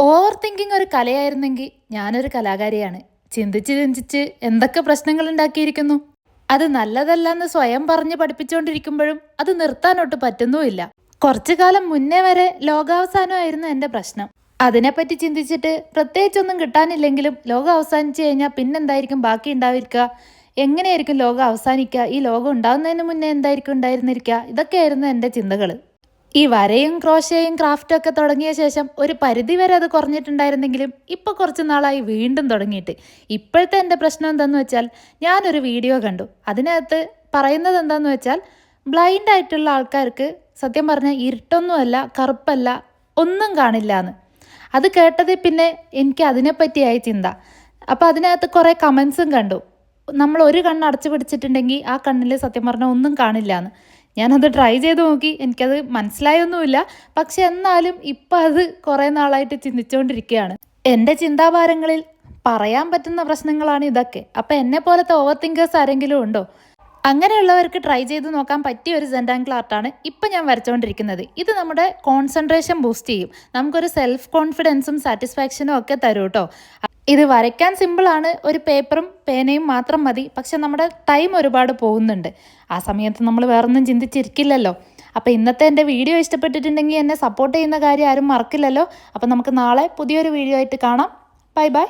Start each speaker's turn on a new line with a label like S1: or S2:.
S1: Over thinking ഒരു കലയായിരുന്നെങ്കിൽ ഞാനൊരു കലാകാരിയാണ്. ചിന്തിച്ച് ചിന്തിച്ച് എന്തൊക്കെ പ്രശ്നങ്ങൾ ഉണ്ടാക്കിയിരിക്കുന്നു. അത് നല്ലതല്ലെന്ന് സ്വയം പറഞ്ഞ് പഠിപ്പിച്ചുകൊണ്ടിരിക്കുമ്പോഴും അത് നിർത്താനൊട്ട് പറ്റുന്നുമില്ല. കുറച്ചു കാലം മുന്നേ വരെ ലോകാവസാനമായിരുന്നു എൻ്റെ പ്രശ്നം. അതിനെപ്പറ്റി ചിന്തിച്ചിട്ട് പ്രത്യേകിച്ചൊന്നും കിട്ടാനില്ലെങ്കിലും ലോകം അവസാനിച്ചു കഴിഞ്ഞാൽ പിന്നെന്തായിരിക്കും ബാക്കി ഉണ്ടായിരിക്കുക, എങ്ങനെയായിരിക്കും ലോകം അവസാനിക്കുക, ഈ ലോകം ഉണ്ടാകുന്നതിന് മുന്നേ എന്തായിരിക്കും ഉണ്ടായിരുന്നിരിക്കുക, ഇതൊക്കെയായിരുന്നു എൻ്റെ ചിന്തകൾ. ഈ വരയും ക്രോഷയും ക്രാഫ്റ്റും ഒക്കെ തുടങ്ങിയ ശേഷം ഒരു പരിധി വരെ അത് കുറഞ്ഞിട്ടുണ്ടായിരുന്നെങ്കിലും ഇപ്പോൾ കുറച്ച് നാളായി വീണ്ടും തുടങ്ങിയിട്ട്. ഇപ്പോഴത്തെ എൻ്റെ പ്രശ്നം എന്താണെന്ന് വെച്ചാൽ, ഞാനൊരു വീഡിയോ കണ്ടു. അതിനകത്ത് പറയുന്നത് എന്താണെന്ന് വെച്ചാൽ, ബ്ലൈൻഡ് ആയിട്ടുള്ള ആൾക്കാർക്ക് സത്യം പറഞ്ഞാൽ ഇരുട്ടൊന്നുമല്ല, കറുപ്പല്ല, ഒന്നും കാണില്ല എന്ന്. അത് കേട്ടതിൽ പിന്നെ എനിക്ക് അതിനെപ്പറ്റിയായി ചിന്ത. അപ്പോൾ അതിനകത്ത് കുറേ കമൻസും കണ്ടു. നമ്മൾ ഒരു കണ്ണ് അടച്ചു പിടിച്ചിട്ടുണ്ടെങ്കിൽ ആ കണ്ണിൽ സത്യം പറഞ്ഞാൽ ഒന്നും കാണില്ല എന്ന്. ഞാനത് ട്രൈ ചെയ്ത് നോക്കി, എനിക്കത് മനസ്സിലായൊന്നുമില്ല. പക്ഷെ എന്നാലും ഇപ്പം അത് കുറേ നാളായിട്ട് ചിന്തിച്ചുകൊണ്ടിരിക്കുകയാണ്. എൻ്റെ ചിന്താഭാരങ്ങളിൽ പറയാൻ പറ്റുന്ന പ്രശ്നങ്ങളാണ് ഇതൊക്കെ. അപ്പം എന്നെ പോലത്തെ ഓവർ തിങ്കേഴ്സ് ആരെങ്കിലും ഉണ്ടോ? അങ്ങനെയുള്ളവർക്ക് ട്രൈ ചെയ്ത് നോക്കാൻ പറ്റിയ ഒരു സെൻറ്റാങ്കിൾ ആർട്ടാണ് ഇപ്പം ഞാൻ വരച്ചുകൊണ്ടിരിക്കുന്നത്. ഇത് നമ്മുടെ കോൺസെൻട്രേഷൻ ബൂസ്റ്റ് ചെയ്യും, നമുക്കൊരു സെൽഫ് കോൺഫിഡൻസും സാറ്റിസ്ഫാക്ഷനും ഒക്കെ തരും കേട്ടോ. ഇത് വരയ്ക്കാൻ സിമ്പിളാണ്, ഒരു പേപ്പറും പേനയും മാത്രം മതി. പക്ഷെ നമ്മുടെ ടൈം ഒരുപാട് പോകുന്നുണ്ട്. ആ സമയത്ത് നമ്മൾ വേറൊന്നും ചിന്തിച്ചിരിക്കില്ലല്ലോ. അപ്പോൾ ഇന്നത്തെ എൻ്റെ വീഡിയോ ഇഷ്ടപ്പെട്ടിട്ടുണ്ടെങ്കിൽ എന്നെ സപ്പോർട്ട് ചെയ്യുന്ന കാര്യം ആരും മറക്കില്ലല്ലോ. അപ്പോൾ നമുക്ക് നാളെ പുതിയൊരു വീഡിയോ ആയിട്ട് കാണാം. Bye bye.